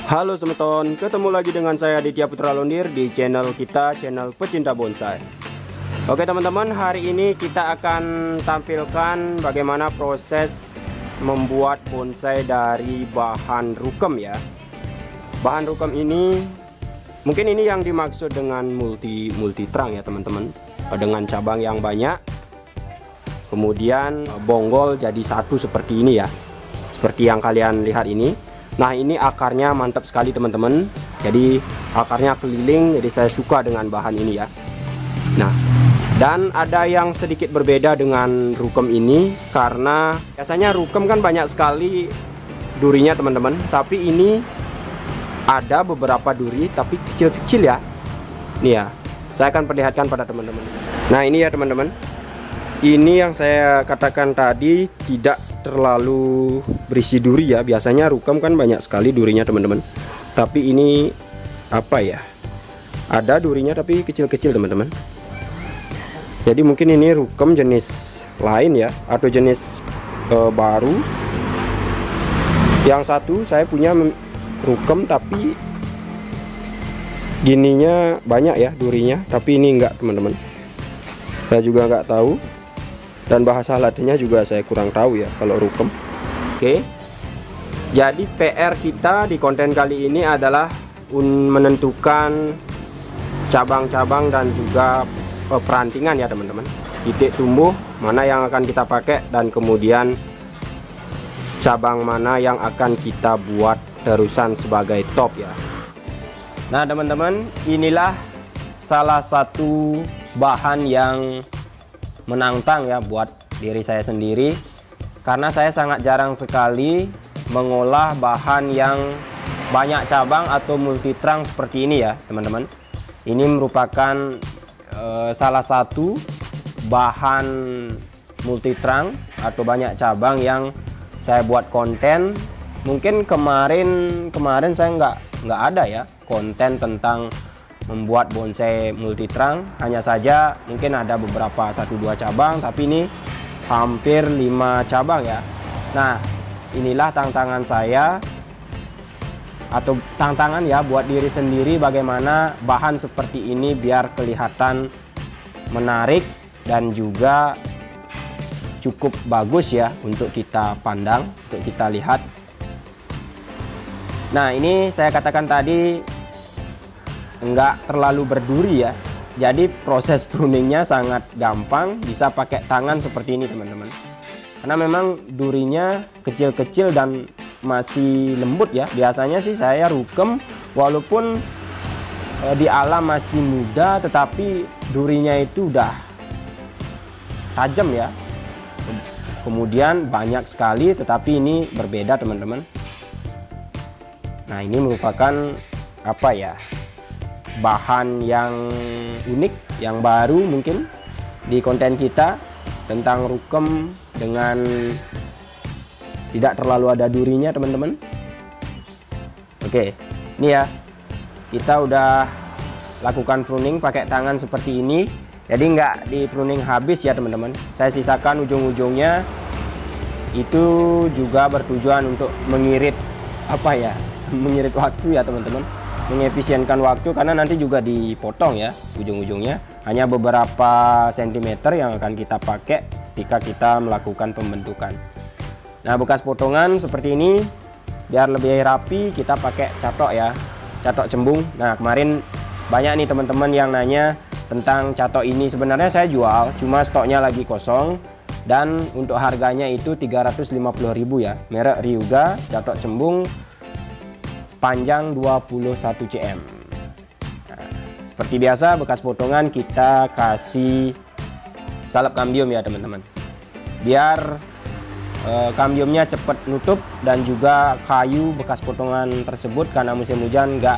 Halo teman-teman, ketemu lagi dengan saya Aditya Putra Londir di channel kita, channel pecinta bonsai. Oke teman-teman, hari ini kita akan tampilkan bagaimana proses membuat bonsai dari bahan rukem ya. Bahan rukem ini, mungkin ini yang dimaksud dengan multi trunk ya teman-teman, dengan cabang yang banyak, kemudian bonggol jadi satu seperti ini ya, seperti yang kalian lihat ini. Nah, ini akarnya mantap sekali teman-teman. Jadi akarnya keliling, jadi saya suka dengan bahan ini ya. Nah, dan ada yang sedikit berbeda dengan rukem ini, karena biasanya rukem kan banyak sekali durinya teman-teman, tapi ini ada beberapa duri tapi kecil-kecil ya. Nih ya, saya akan perlihatkan pada teman-teman. Nah, ini ya teman-teman, ini yang saya katakan tadi tidak terlalu berisi duri ya. Biasanya rukem kan banyak sekali durinya teman-teman, tapi ini apa ya, ada durinya tapi kecil-kecil teman-teman. Jadi mungkin ini rukem jenis lain ya, atau jenis baru. Yang satu saya punya rukem tapi gininya banyak ya durinya, tapi ini enggak teman-teman. Saya juga enggak tahu, dan bahasa latinnya juga saya kurang tahu ya kalau rukem. Oke, jadi PR kita di konten kali ini adalah menentukan cabang-cabang dan juga perantingan ya teman-teman, titik tumbuh mana yang akan kita pakai, dan kemudian cabang mana yang akan kita buat terusan sebagai top ya. Nah teman-teman, inilah salah satu bahan yang menantang ya buat diri saya sendiri, karena saya sangat jarang sekali mengolah bahan yang banyak cabang atau multi trunk seperti ini ya teman-teman. Ini merupakan salah satu bahan multi trunk atau banyak cabang yang saya buat konten. Mungkin kemarin saya nggak ada ya konten tentang membuat bonsai multi trunk. Hanya saja mungkin ada beberapa 1-2 cabang, tapi ini hampir 5 cabang ya. Nah, inilah tantangan saya, atau tantangan ya buat diri sendiri, bagaimana bahan seperti ini biar kelihatan menarik dan juga cukup bagus ya untuk kita pandang, untuk kita lihat. Nah, ini saya katakan tadi enggak terlalu berduri ya, jadi proses pruningnya sangat gampang, bisa pakai tangan seperti ini teman-teman, karena memang durinya kecil-kecil dan masih lembut ya. Biasanya sih saya rukem walaupun di alam masih muda, tetapi durinya itu udah tajam ya, kemudian banyak sekali, tetapi ini berbeda teman-teman. Nah, ini merupakan apa ya, bahan yang unik, yang baru mungkin di konten kita tentang rukem dengan tidak terlalu ada durinya teman-teman. Oke, ini ya, kita udah lakukan pruning pakai tangan seperti ini. Jadi nggak di pruning habis ya teman-teman, saya sisakan ujung-ujungnya. Itu juga bertujuan untuk mengirit apa ya, mengirit waktu ya teman-teman, mengefisienkan waktu, karena nanti juga dipotong ya ujung-ujungnya, hanya beberapa sentimeter yang akan kita pakai ketika kita melakukan pembentukan. Nah, bekas potongan seperti ini biar lebih rapi kita pakai catok ya, catok cembung. Nah, kemarin banyak nih teman-teman yang nanya tentang catok ini. Sebenarnya saya jual, cuma stoknya lagi kosong, dan untuk harganya itu 350.000 ya, merek Ryuga, catok cembung, panjang 21 cm. Nah, seperti biasa bekas potongan kita kasih salep kambium ya teman-teman, biar kambiumnya cepat nutup, dan juga kayu bekas potongan tersebut karena musim hujan nggak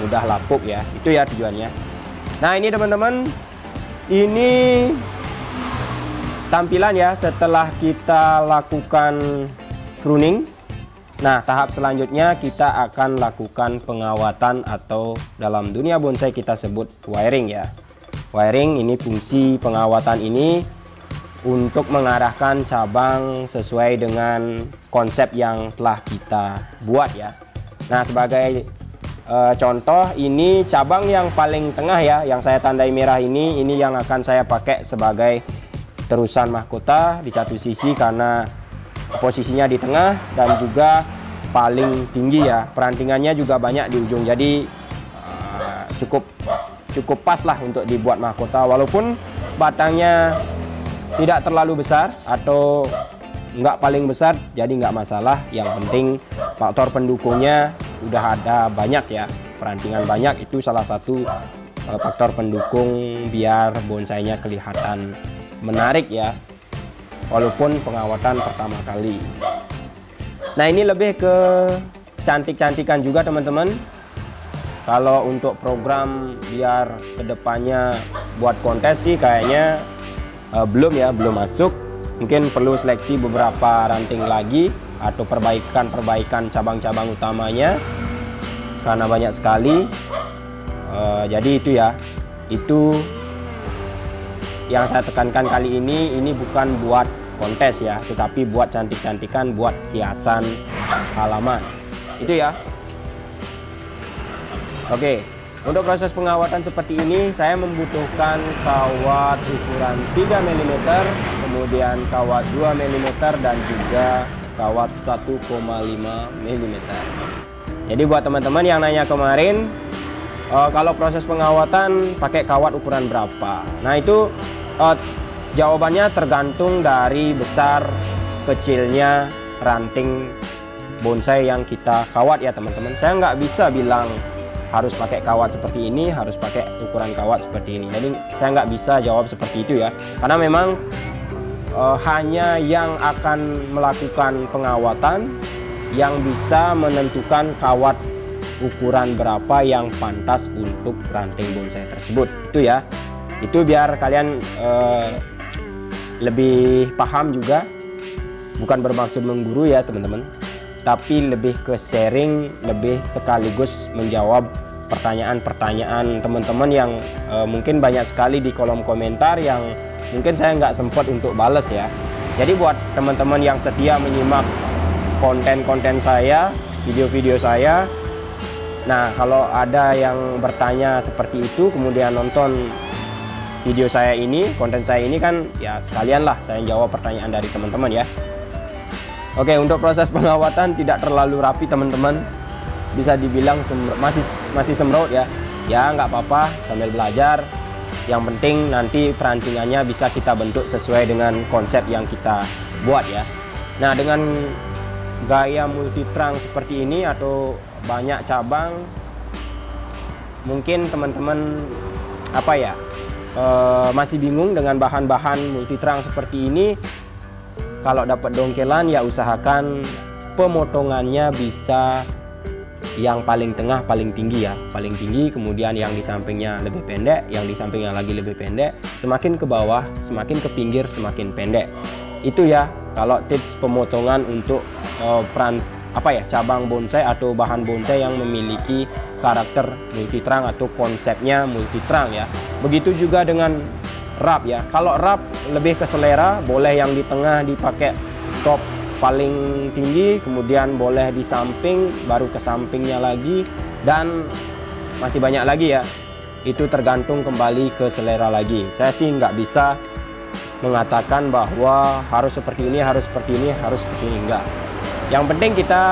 mudah lapuk ya, itu ya tujuannya. Nah, ini teman-teman, ini tampilan ya setelah kita lakukan pruning. Nah, tahap selanjutnya kita akan lakukan pengawatan, atau dalam dunia bonsai kita sebut wiring ya. Wiring ini, fungsi pengawatan ini untuk mengarahkan cabang sesuai dengan konsep yang telah kita buat ya. Nah, sebagai contoh, ini cabang yang paling tengah ya, yang saya tandai merah ini yang akan saya pakai sebagai terusan mahkota di satu sisi karena posisinya di tengah dan juga paling tinggi ya. Perantingannya juga banyak di ujung, jadi cukup pas lah untuk dibuat mahkota, walaupun batangnya tidak terlalu besar atau nggak paling besar, jadi nggak masalah. Yang penting faktor pendukungnya udah ada banyak ya, perantingan banyak itu salah satu faktor pendukung biar bonsainya kelihatan menarik ya, walaupun pengawatan pertama kali. Nah, ini lebih ke cantik-cantikan juga teman-teman. Kalau untuk program biar kedepannya buat kontes sih kayaknya belum masuk. Mungkin perlu seleksi beberapa ranting lagi atau perbaikan cabang-cabang utamanya karena banyak sekali. Jadi itu ya, itu yang saya tekankan kali ini bukan buat kontes ya, tetapi buat cantik-cantikan, buat hiasan halaman. Itu ya. Oke, untuk proses pengawatan seperti ini saya membutuhkan kawat ukuran 3 mm, kemudian kawat 2 mm dan juga kawat 1,5 mm. Jadi buat teman-teman yang nanya kemarin, kalau proses pengawatan pakai kawat ukuran berapa? Nah, itu jawabannya tergantung dari besar kecilnya ranting bonsai yang kita kawat ya teman-teman. Saya nggak bisa bilang harus pakai kawat seperti ini, harus pakai ukuran kawat seperti ini. Jadi saya nggak bisa jawab seperti itu ya, karena memang hanya yang akan melakukan pengawatan yang bisa menentukan kawat ukuran berapa yang pantas untuk ranting bonsai tersebut. Itu ya, itu biar kalian lebih paham juga, bukan bermaksud mengguru ya teman-teman, tapi lebih ke sharing, lebih sekaligus menjawab pertanyaan-pertanyaan teman-teman yang mungkin banyak sekali di kolom komentar yang mungkin saya nggak sempat untuk bales ya. Jadi buat teman-teman yang setia menyimak konten-konten saya, video-video saya, nah kalau ada yang bertanya seperti itu kemudian nonton video saya ini, konten saya ini kan ya sekalian lah saya jawab pertanyaan dari teman-teman ya. Oke, untuk proses pengawatan tidak terlalu rapi teman-teman, bisa dibilang masih semraut ya. Ya nggak apa-apa, sambil belajar. Yang penting nanti perantingannya bisa kita bentuk sesuai dengan konsep yang kita buat ya. Nah, dengan gaya multitrang seperti ini atau banyak cabang, mungkin teman-teman masih bingung dengan bahan-bahan multitrang seperti ini. Kalau dapat dongkelan ya usahakan pemotongannya bisa yang paling tengah paling tinggi ya, paling tinggi, kemudian yang di sampingnya lebih pendek, yang di sampingnya lagi lebih pendek, semakin ke bawah, semakin ke pinggir semakin pendek. Itu ya kalau tips pemotongan untuk cabang bonsai atau bahan bonsai yang memiliki karakter multitrang atau konsepnya multitrang ya. Begitu juga dengan wrap ya. Kalau wrap lebih ke selera, boleh yang di tengah dipakai top paling tinggi, kemudian boleh di samping, baru ke sampingnya lagi, dan masih banyak lagi ya. Itu tergantung kembali ke selera lagi. Saya sih nggak bisa mengatakan bahwa harus seperti ini, harus seperti ini, harus seperti ini, enggak. Yang penting kita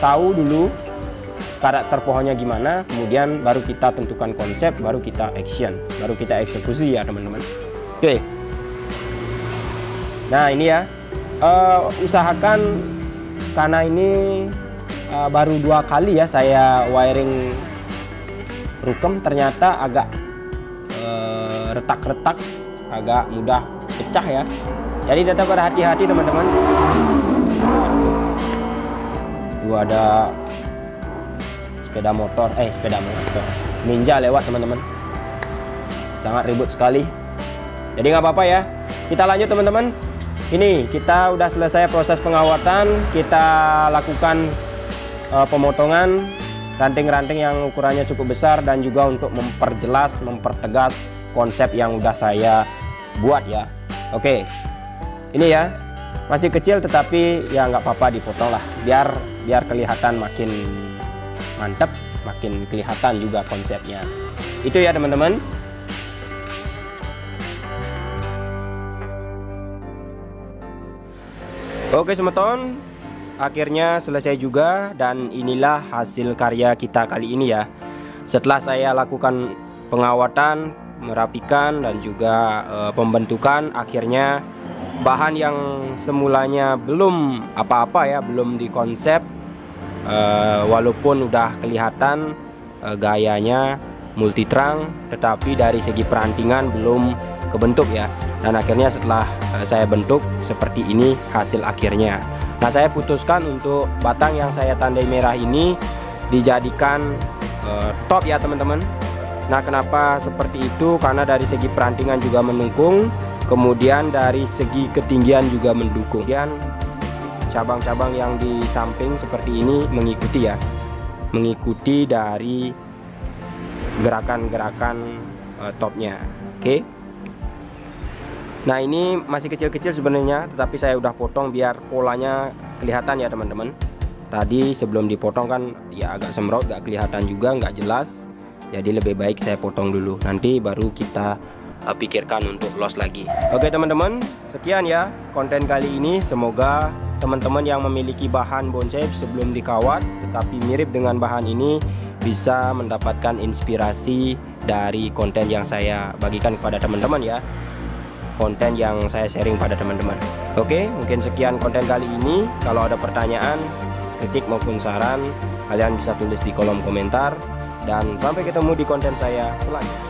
tahu dulu karakter pohonnya gimana, kemudian baru kita tentukan konsep, baru kita action, baru kita eksekusi ya teman-teman. Oke. Nah ini ya, usahakan karena ini baru 2 kali ya saya wiring rukem, ternyata agak retak-retak, agak mudah pecah ya. Jadi tetap berhati-hati teman-teman. Tuh ada sepeda motor ninja lewat teman-teman, sangat ribut sekali. Jadi nggak apa-apa ya, kita lanjut teman-teman. Ini kita udah selesai proses pengawatan, kita lakukan pemotongan ranting-ranting yang ukurannya cukup besar dan juga untuk mempertegas konsep yang udah saya buat ya. Oke, ini ya masih kecil tetapi ya nggak apa-apa dipotong lah, biar kelihatan makin mantep, makin kelihatan juga konsepnya. Itu ya teman-teman. Oke semeton, akhirnya selesai juga, dan inilah hasil karya kita kali ini ya. Setelah saya lakukan pengawatan, merapikan, dan juga pembentukan, akhirnya bahan yang semulanya belum apa-apa ya, belum dikonsep, walaupun udah kelihatan gayanya multitrang, tetapi dari segi perantingan belum kebentuk ya. Dan akhirnya setelah saya bentuk seperti ini hasil akhirnya. Nah, saya putuskan untuk batang yang saya tandai merah ini dijadikan top ya teman-teman. Nah, kenapa seperti itu? Karena dari segi perantingan juga mendukung, kemudian dari segi ketinggian juga mendukung. Dan cabang-cabang yang di samping seperti ini mengikuti ya, mengikuti dari gerakan-gerakan topnya. Oke. Nah, ini masih kecil-kecil sebenarnya, tetapi saya udah potong biar polanya kelihatan ya teman-teman. Tadi sebelum dipotong kan ya agak semraut, gak kelihatan juga, nggak jelas. Jadi lebih baik saya potong dulu, nanti baru kita pikirkan untuk los lagi. Oke teman-teman, sekian ya konten kali ini. Semoga teman-teman yang memiliki bahan bonsai sebelum dikawat tetapi mirip dengan bahan ini bisa mendapatkan inspirasi dari konten yang saya bagikan kepada teman-teman ya, konten yang saya sharing pada teman-teman. Oke, mungkin sekian konten kali ini. Kalau ada pertanyaan, kritik maupun saran, kalian bisa tulis di kolom komentar. Dan sampai ketemu di konten saya selanjutnya.